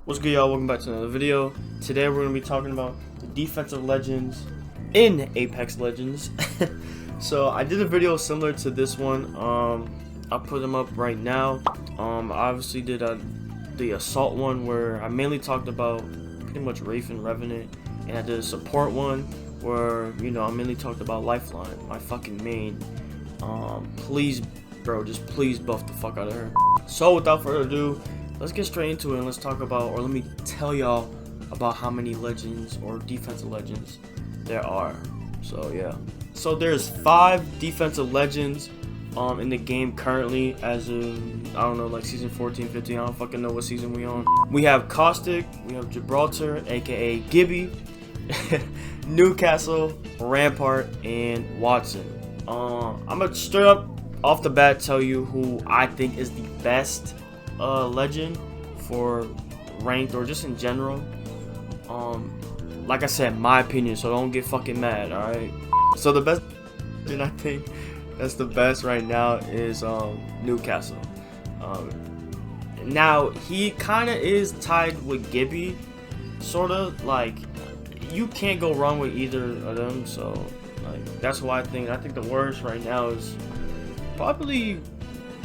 What's good, y'all? Welcome back to another video. Today we're going to be talking about the defensive legends in Apex Legends. So I did a video similar to this one. I'll put them up right now. I obviously did the assault one where I mainly talked about pretty much Wraith and Revenant, and I did a support one where, you know, I mainly talked about Lifeline, my fucking main. Please, bro, just please buff the fuck out of her. So without further ado, let's get straight into it and let's talk about, or let me tell y'all about how many legends or defensive legends there are. So yeah, so there's 5 defensive legends in the game currently as of, I don't know, like season 14, 15, I don't fucking know what season we on. We have Caustic, we have Gibraltar, aka Gibby, Newcastle, Rampart, and Watson. I'm gonna straight up off the bat tell you who I think is the best legend for ranked or just in general. Like I said, my opinion, so don't get fucking mad, alright? So the best legend I think that's the best right now is Newcastle. Now he kinda is tied with Gibby, sorta, like you can't go wrong with either of them, so like that's why I think the worst right now is probably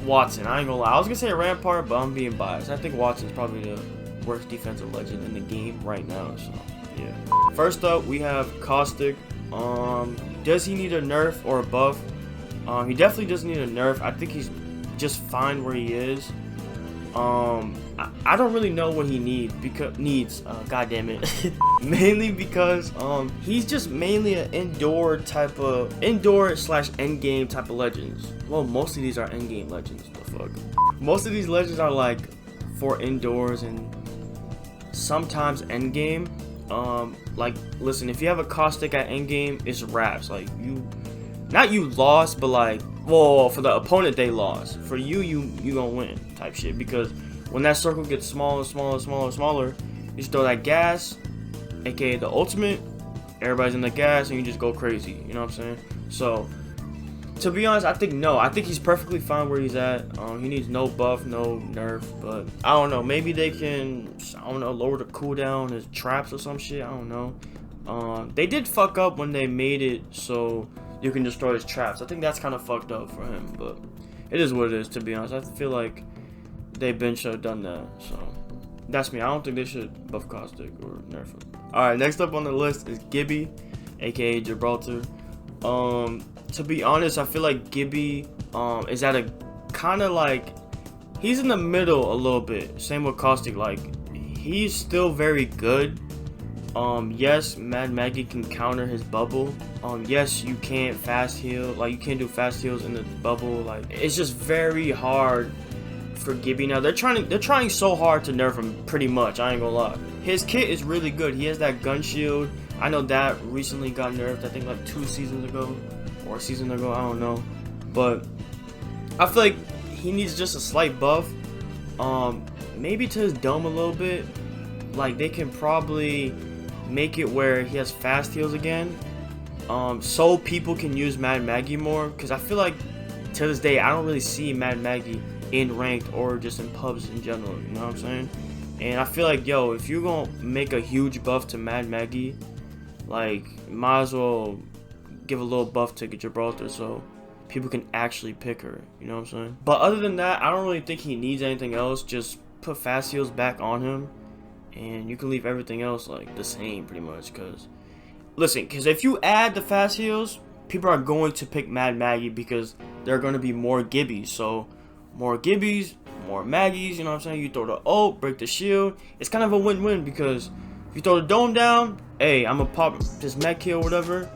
Watson. I ain't gonna lie. I was gonna say Rampart, but I'm being biased. I think Watson's probably the worst defensive legend in the game right now. So yeah. First up, we have Caustic. Does he need a nerf or a buff? He definitely doesn't need a nerf. I think he's just fine where he is. I don't really know what he needs. God damn it. Mainly because he's just mainly an indoor slash end game type of legends. Well, most of these are end game legends. The fuck. Most of these legends are like for indoors and sometimes end game. Like listen, if you have a Caustic at end game, it's wraps. Like you lost, but like, well, for the opponent they lost. For you gonna win type shit, because when that circle gets smaller, you just throw that gas, aka the ultimate. Everybody's in the gas, and you just go crazy. You know what I'm saying? So, to be honest, I think he's perfectly fine where he's at. He needs no buff, no nerf, but I don't know. Maybe they can, I don't know, lower the cooldown, his traps or some shit. I don't know. They did fuck up when they made it so you can destroy his traps. I think that's kind of fucked up for him, but it is what it is. To be honest, I feel like they should have done that. So that's me. I don't think they should buff Caustic or nerf him. Alright, next up on the list is Gibby, aka Gibraltar. To be honest, I feel like Gibby is at a kind of like, he's in the middle a little bit. Same with Caustic. Like, he's still very good. Yes, Mad Maggie can counter his bubble. Yes, you can't fast heal. Like, you can't do fast heals in the bubble. Like, it's just very hard for Gibby. Now they're trying so hard to nerf him, pretty much. I ain't gonna lie. His kit is really good. He has that gun shield. I know that recently got nerfed. I think like 2 seasons ago or a season ago. I don't know, but I feel like he needs just a slight buff. Maybe to his dome a little bit. Like, they can probably make it where he has fast heals again, so people can use Mad Maggie more, because I feel like to this day I don't really see Mad Maggie in ranked or just in pubs in general, you know what I'm saying? And I feel like, yo, if you're gonna make a huge buff to Mad Maggie, like, might as well give a little buff to Gibraltar so people can actually pick her, you know what I'm saying? But other than that, I don't really think he needs anything else. Just put fast heals back on him, and you can leave everything else like the same pretty much. Because if you add the fast heals, people are going to pick Mad Maggie because there are going to be more Gibbies. So more Gibbies, more Maggies, you know what I'm saying? You throw the ult, break the shield. It's kind of a win-win, because if you throw the dome down, hey, I'm gonna pop this med kill or whatever.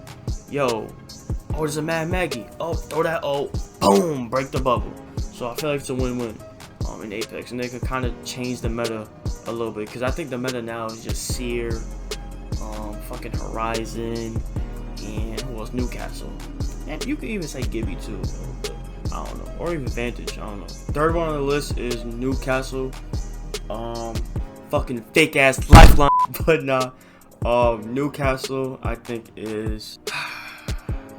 Yo, oh, there's a Mad Maggie. Oh, throw that ult, boom, break the bubble. So I feel like it's a win-win in Apex, and they could kind of change the meta a little bit, because I think the meta now is just Seer, fucking Horizon, and who else? Newcastle. And you could even say Gibby too, but I don't know, or even Vantage. I don't know. Third one on the list is Newcastle. Fucking fake ass Lifeline, but nah. Newcastle, I think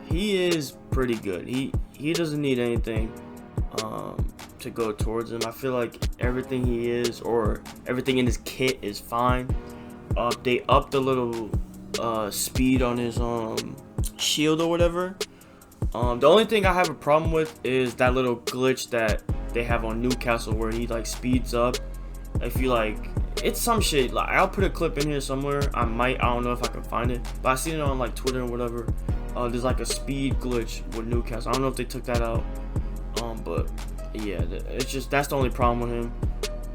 he is pretty good. He doesn't need anything. to go towards him. I feel like everything he is, or everything in his kit, is fine. They upped a little speed on his shield or whatever. The only thing I have a problem with is that little glitch that they have on Newcastle where he like speeds up. If you like, it's some shit. Like, I'll put a clip in here somewhere. I don't know if I can find it, but I seen it on like Twitter and whatever. There's like a speed glitch with Newcastle. I don't know if they took that out. But yeah, it's just, that's the only problem with him.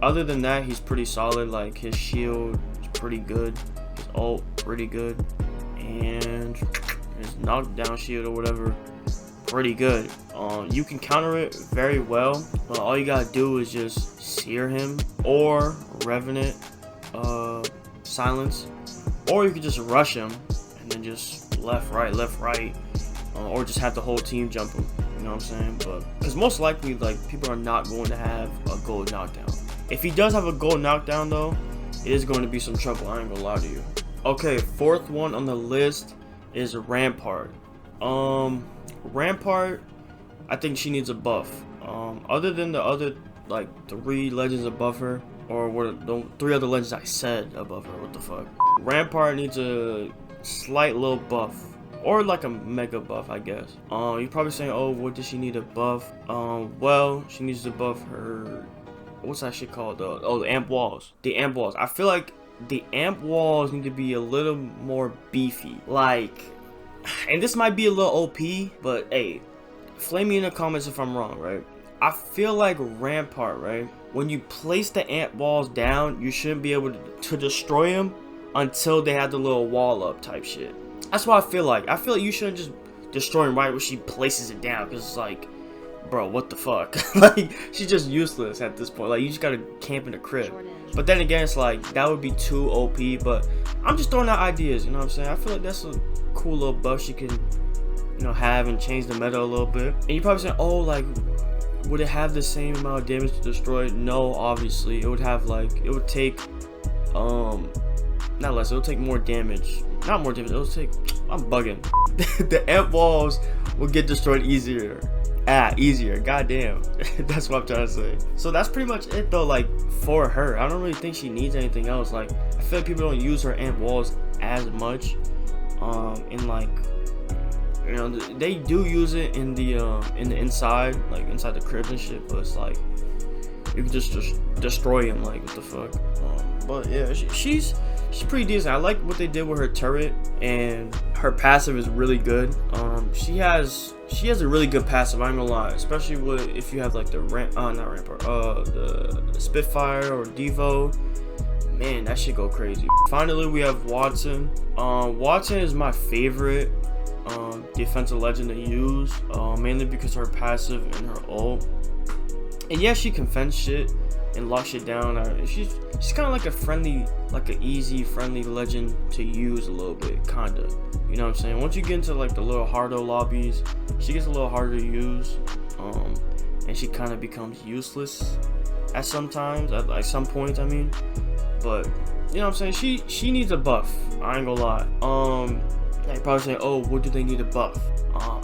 Other than that, he's pretty solid. Like, his shield is pretty good, his ult pretty good, and his knockdown shield or whatever pretty good. You can counter it very well. All you gotta do is just sear him or Revenant silence, or you can just rush him and then just left right, or just have the whole team jump him. You know what I'm saying? But because most likely, like, people are not going to have a gold knockdown. If he does have a gold knockdown though, it is going to be some trouble. I ain't gonna lie to you. Okay, fourth one on the list is Rampart. Rampart, I think she needs a buff. Other than the other like 3 legends above her, or what, the 3 other legends I said above her, what the fuck. Rampart needs a slight little buff, or like a mega buff, I guess. You're probably saying, oh, what does she need a buff? Well, she needs to buff her, what's that shit called? The amp walls. The amp walls. I feel like the amp walls need to be a little more beefy. Like, and this might be a little OP, but hey, flame me in the comments if I'm wrong, right? I feel like Rampart, right? When you place the amp walls down, you shouldn't be able to destroy them until they have the little wall up type shit. That's what I feel like. I feel like you shouldn't just destroy them right when she places it down, because it's like, bro, what the fuck? Like, she's just useless at this point. Like, you just gotta camp in the crib. But then again, it's like, that would be too OP, but I'm just throwing out ideas, you know what I'm saying? I feel like that's a cool little buff she can, you know, have and change the meta a little bit. And you're probably saying, oh, like, would it have the same amount of damage to destroy? No, obviously. It would have, like, it would take, not less, it would take more damage. Not more damage, it would take, I'm bugging. The amp walls will get destroyed easier. Easier, goddamn. That's what I'm trying to say. So that's pretty much it though, like, for her. I don't really think she needs anything else. Like, I feel like people don't use her amp walls as much. In like, you know, they do use it in the inside, like inside the cribs and shit, but it's like, you can just destroy him, like, what the fuck. But yeah, she's pretty decent. I like what they did with her turret, and her passive is really good. She has a really good passive, I ain't gonna lie, especially if you have like the the Spitfire or Devo. Man, that shit go crazy. Finally, we have Wattson. Wattson is my favorite defensive legend to use, mainly because of her passive and her ult. And yeah, she can fence shit and lock shit down. She's kind of like a friendly, like an easy, friendly legend to use a little bit, kinda. You know what I'm saying? Once you get into like the little harder lobbies, she gets a little harder to use, and she kind of becomes useless at some points. I mean, but you know what I'm saying? She needs a buff. I ain't gonna lie. You're probably saying, oh, what do they need a buff?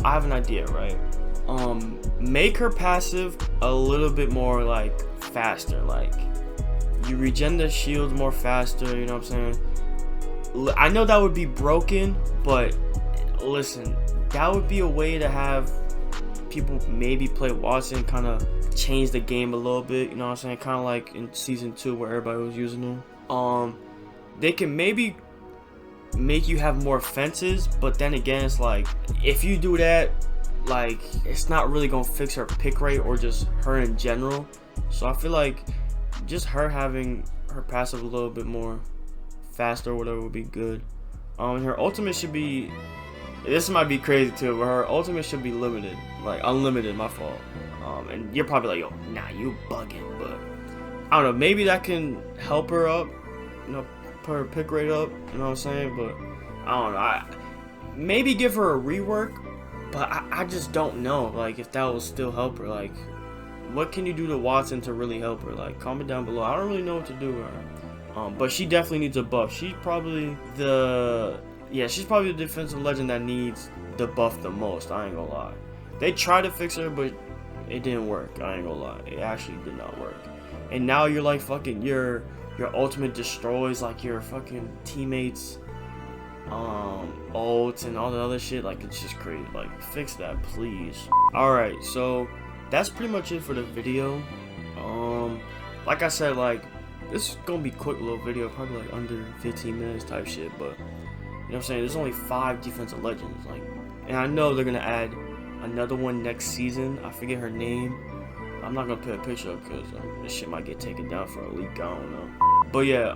I have an idea, right? Make her passive a little bit more like faster. Like, you regen the shields more faster. You know what I'm saying? I know that would be broken, but listen, that would be a way to have people maybe play Wattson, kind of change the game a little bit. You know what I'm saying? Kind of like in season 2 where everybody was using them. They can maybe make you have more fences, but then again, it's like, if you do that, like, it's not really gonna fix her pick rate or just her in general. So I feel like just her having her passive a little bit more faster or whatever would be good. Her ultimate should be, this might be crazy too, but her ultimate should be limited, like unlimited, my fault. And you're probably like, yo, nah, you bugging, but I don't know, maybe that can help her up, you know, put her pick rate up, you know what I'm saying? But I don't know, maybe give her a rework, but I just don't know, like, if that will still help her. Like, what can you do to Wattson to really help her? Like, comment down below. I don't really know what to do with her. But she definitely needs a buff. She's probably the defensive legend that needs the buff the most. I ain't gonna lie. They try to fix her, but it didn't work. I ain't gonna lie, it actually did not work. And now you're like fucking your ultimate destroys like your fucking teammates ults and all the other shit. Like, it's just crazy. Like, fix that, please. Alright, so that's pretty much it for the video. Like I said, like, this is gonna be a quick little video, probably like under 15 minutes type shit, but you know what I'm saying, there's only 5 defensive legends, like, and I know they're gonna add another one next season. I forget her name. I'm not gonna put a picture up because this shit might get taken down for a leak. I don't know. But yeah,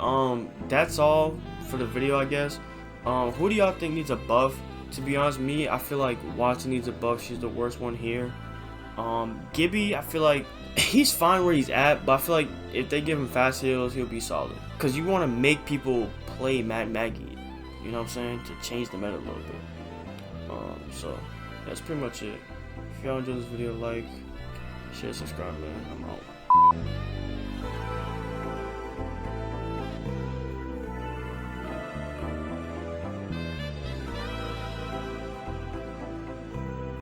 that's all for the video, I guess. Who do y'all think needs a buff? To be honest, me, I feel like Wattson needs a buff. She's the worst one here. Gibby, I feel like he's fine where he's at, but I feel like if they give him fast heals, he'll be solid. Cause you want to make people play Mad Maggie, you know what I'm saying, to change the meta a little bit. So that's pretty much it. If y'all enjoyed this video, like, share, subscribe, man. I'm out.